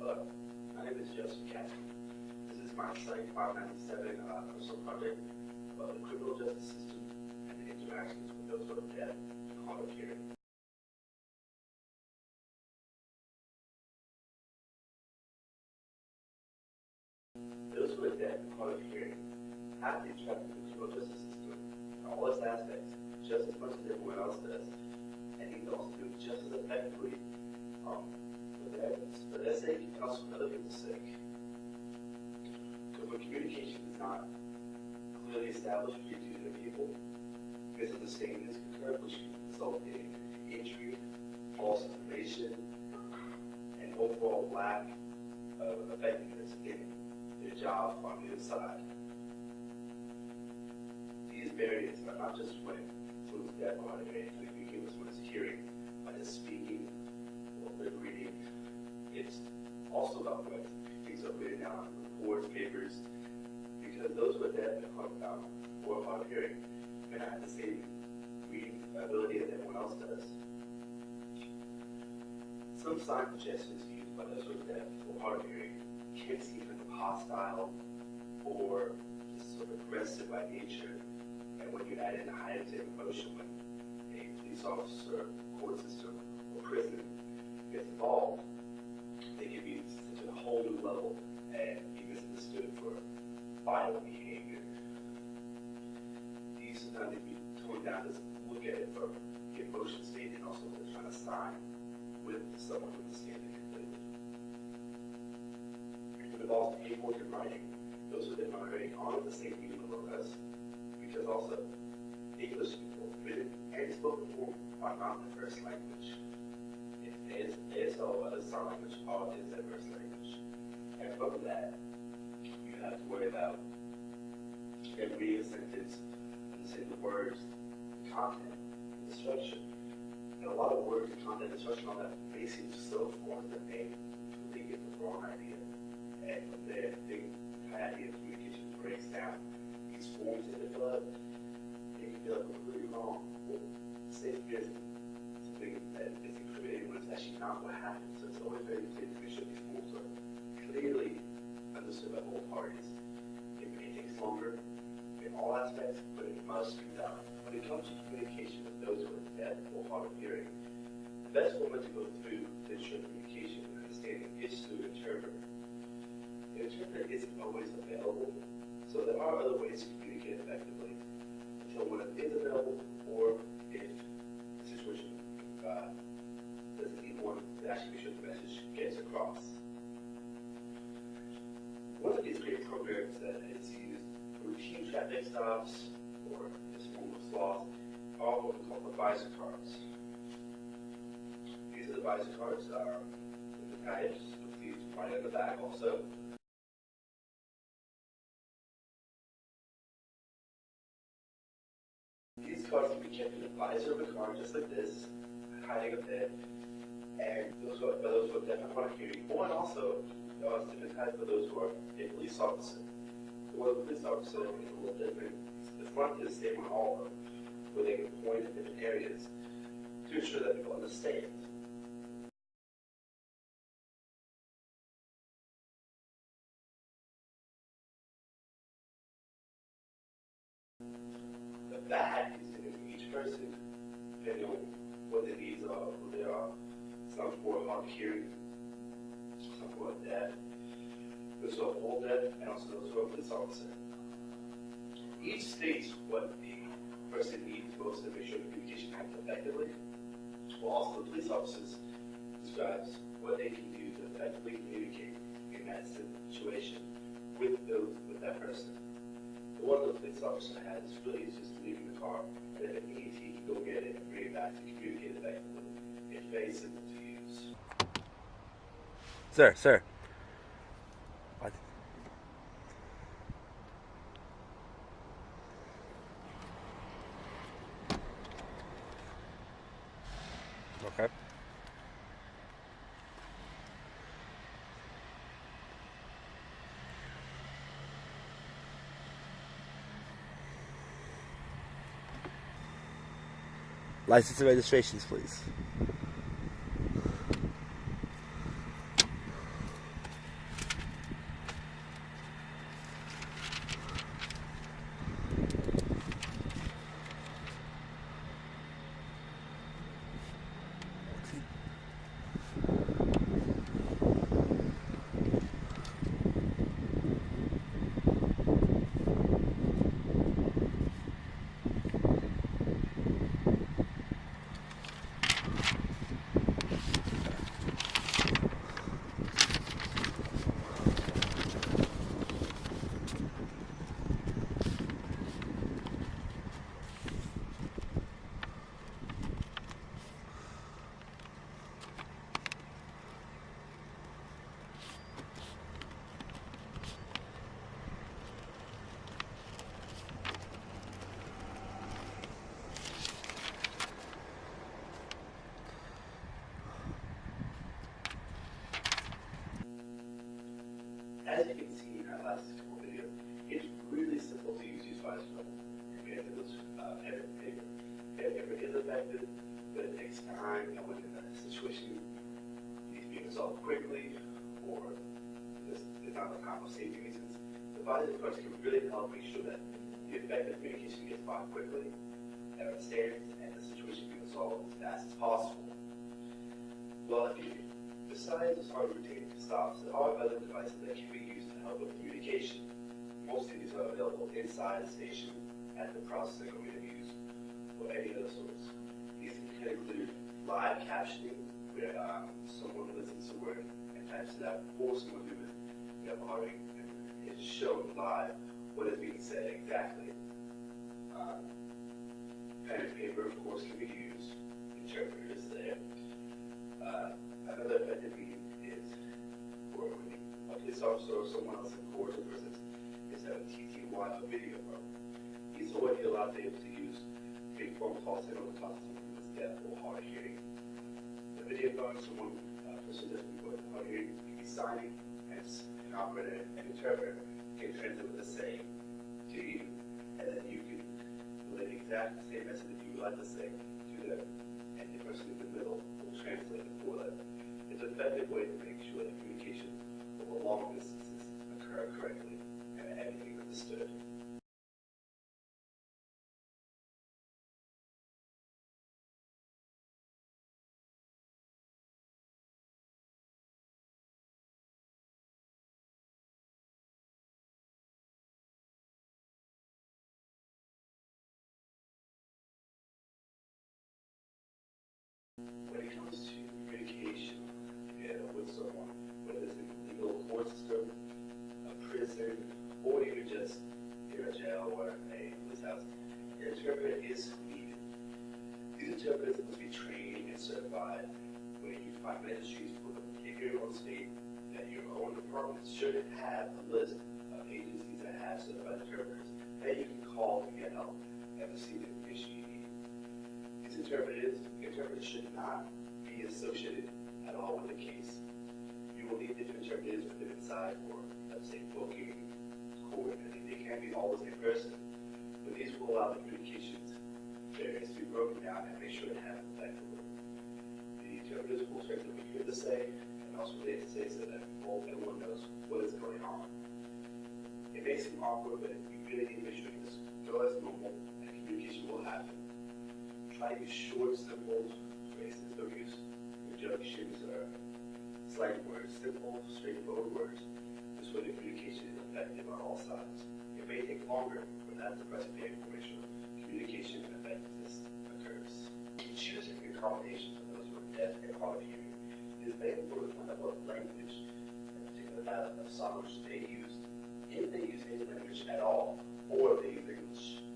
My name is Joseph Katz. This is my site 597 personal project about the criminal justice system and the interactions with those who are dead and hard of hearing. Those who are dead and hard of hearing have to interact with the criminal justice system in all its aspects just as much as everyone else does, and need to also do it just as effectively for their sake and also for other people's sake. So when communication is not clearly established between two different people, misunderstandings occur, which can result in injury, false information, and overall lack of effectiveness in their job on the other side. These barriers are not just when someone's deaf or hard of hearing, when someone's hearing by just speaking or lip reading. It's also about what things are written down on reports, papers, because those who are deaf and hard of hearing may not have the same reading ability that everyone else does. Some sign suggestions used by those who are deaf or hard of hearing can seem kind of hostile or just sort of aggressive by nature. And when you add in a heightened emotion when a police officer, court system, or prison gets involved, they can be sent to a whole new level and be misunderstood for violent behavior. These sometimes can be toned down to look at it from the emotion state and also what they're trying to sign with someone understanding completely. It involves paperwork and writing. Those who are writing aren't the same reading level as, because also English people, written and spoken form are not the first language. ASL, other sign language, all is their first language. And from that, you have to worry about reading a sentence, understanding the words, the content, the structure. And a lot of words, the content, the structure, all that may seem so foreign that they completely get the wrong idea. And from there, the idea of communication breaks down. These forms that develop, they can feel completely wrong. Well, same as something that is incriminating when it's actually not what happened. So it's always very clear to make sure these forms are clearly understood by both parties. It may take longer in all aspects, but it must be done. When it comes to communication with those who are deaf or hard of hearing, the best woman to go through to ensure communication and understanding is through an interpreter. The interpreter isn't always available, so there are other ways to communicate effectively. So when it is available, or if the situation doesn't need one, to actually make sure the message gets across. One of these great programs that is used for routine traffic stops or this form of sloth are what we call advisor cards. These advisor cards are the package, please write on the back also. These cards can be kept in the visor of a car just like this, hiding a bit, and those who are deaf and hard of hearing, or also typically for those who are a police officer. The one police officer is a little different. The front is the same on all of them, where they can point at different areas to ensure that people understand. The back is given to each person, depending on what their needs are, who they are. Some who are hard of hearing, some who are deaf, those who are full deaf, and also those who are police officer. Each states what the person needs most to make sure the communication happens effectively, while also the police officers describes what they can do to effectively communicate in that situation with that person. The one the police officer has really is just leaving the car, and if it needs, he can go get it and bring it back to communicate effectively. It's very simple to use. Sir. What? Okay. License and registrations, please. simple to use device compared to those pen and paper. Pen and paper is effective, but it takes time, and when the situation needs to be resolved quickly, or there's not a time of safety reasons, device approach can really help make sure that the effective communication gets by quickly, and understands, and the situation can be resolved as fast as possible. Well, if you decide to start routine stops, there are other devices that can be used to help with communication. Most of these are available inside the station at the processing or interviews or any other sorts. These can include live captioning, where someone listens to word and types it out, or someone who is auditing and is shown live what is being said exactly. Pen and paper, of course, can be used. Interpreter is there. Another effective medium is for a police officer or someone else in court or prisons is a TTY, a video phone. These are what he allows them to use big phone calls in order to talk to someone who is deaf or hard of hearing. The video phone, someone person deaf or hard of hearing, can be signing, and an operator and interpreter can translate what they're saying to you, and then you can relay the exact same message that you would like to say to them, and the person in the middle will translate it for them. It's an effective way to make sure that communication over long distances occur correctly and everything is understood. When it comes to communication with someone, whether it's in the legal court system, a prison, or even just in a jail or a police house, an interpreter is needed. These interpreters must be trained and certified. When you find registries for the particular state, that your own department should have a list of agencies that have certified interpreters that you can call to get help and receive the information you need. These interpreters should not be associated at all with the case. You will need different interpreters for different sides, or let's say booking, court, and they can't be all the same person. But these will allow the communications areas to be broken down and make sure it happens effectively. The interpreters will translate what you have to say and also what they have to say so that everyone knows what is going on. It may seem awkward, but you really need to make sure you just go as normal and communication will happen. Try to use short, simple phrases. Don't use injunctions or slang words. Simple, straightforward words. This way the communication is effective on all sides. It may take longer, but that's the best way for make sure communication and effectiveness occurs. Choosing your combination for those who are deaf and hard of hearing is very important to what language, in particular that of sign which they use, if they use any language at all, or if they use English.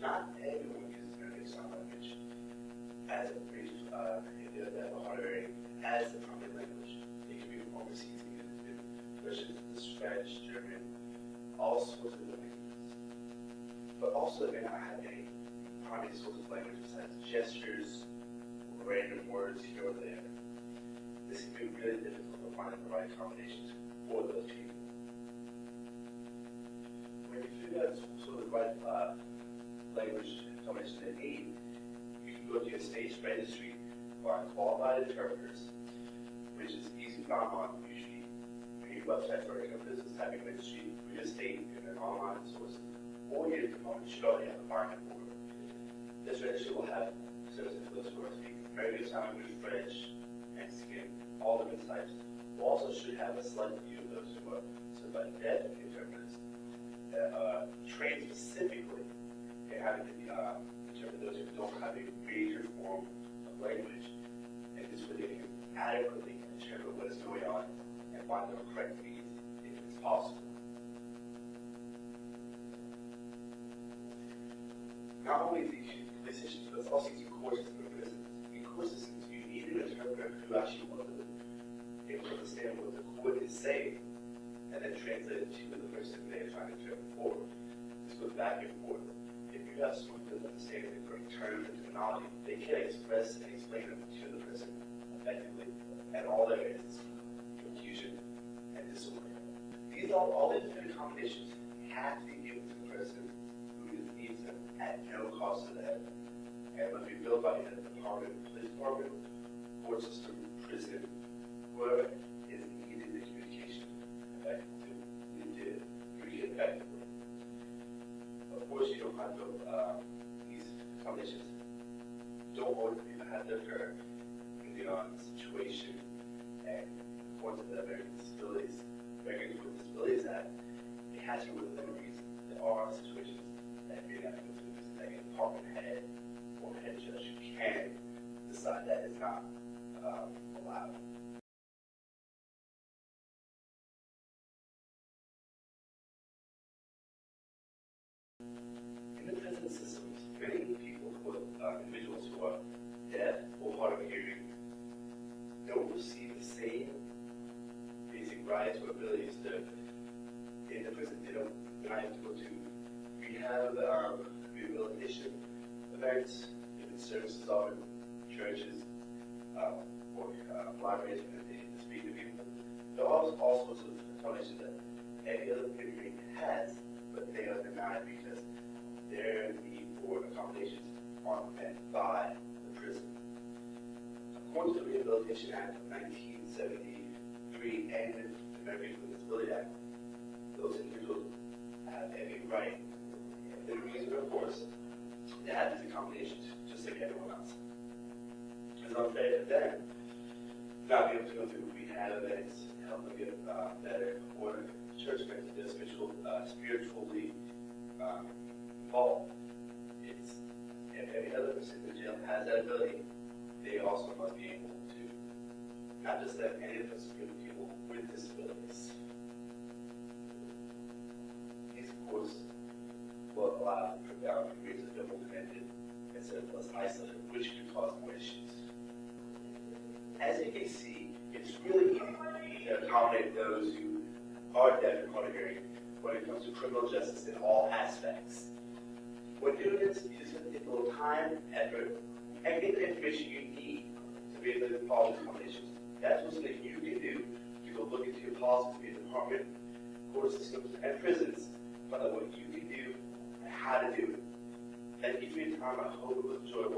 Not everyone uses American Sign Language as a brief, if they're deaf or hard of hearing, as a primary language. It can be overseas in Russian, Spanish, German, all sorts of languages. But also they may not have a primary source of language besides gestures, or random words here or there. This can be really difficult to find the right combinations for those people. When you figure out sort of the right language combination they need, you can go to your state's registry, find qualified interpreters, which is easy to find on usually any websites or any business typing registry for your state and then online sources, or your department should already have a market for it. This registry will have services for those who are speaking American Sign Language, French, Mexican, all different types. We also should have a select few of those who are certified deaf interpreters that are trained specifically in having to interpret those who don't have a major form of language, and this way they can adequately interpret what is going on and find the correct means if it's possible. Not only these police issues, but also using court systems for prisons. In court systems, you need an interpreter who actually will able to understand what the court is saying and then translate it to the person they're trying to interpret for. This goes back and forth. If you have someone who doesn't understand the correct terms and terminology, they can't express and explain them to the person effectively, and all there is confusion and disorder. All these different combinations have to be given to the person who needs them at no cost to them. And must be built by the department, police department, court system, prison, whoever is needed the communication effectively to communicate effectively. Of course, you don't have to, these accommodations don't always have to occur depending on the situation and according to the Americans with Disabilities Act, it has to be within reason. There are situations that may not go through this, like a department head or head judge can decide that it's not allowed. In the prison systems, many people, individuals who are deaf or hard of hearing, don't receive the same basic rights or abilities to in the prison. They're not able to go to rehab, rehabilitation events, different services offered, churches, or libraries, and they speak to people. There are all sorts of accommodations that any other inmate has, but they are denied because their need for accommodations aren't met by the prison. According to the Rehabilitation Act of 1973 and the Americans with Disabilities Act, those individuals have every right, and the reason, of course, to have these accommodations, just like everyone else. It's unfair to them not be able to go through rehab events, help them get better, or church events, they're spiritually involved. It's, if every other person in the jail has that ability, they also must be able to, not just that any of us give people with disabilities. These, of course, will allow profound degrees of double connected instead of less isolated, which can cause more issues. As you can see, it's really easy to accommodate those who are deaf and hard of hearing when it comes to criminal justice in all aspects. When doing this, you just have to take a little time, effort, and get the information you need to be able to follow these accommodations. That's what something you can do to go look into your policies for your department, court systems, and prisons, find out what you can do and how to do it. Thank you for your time. I hope it was enjoyable.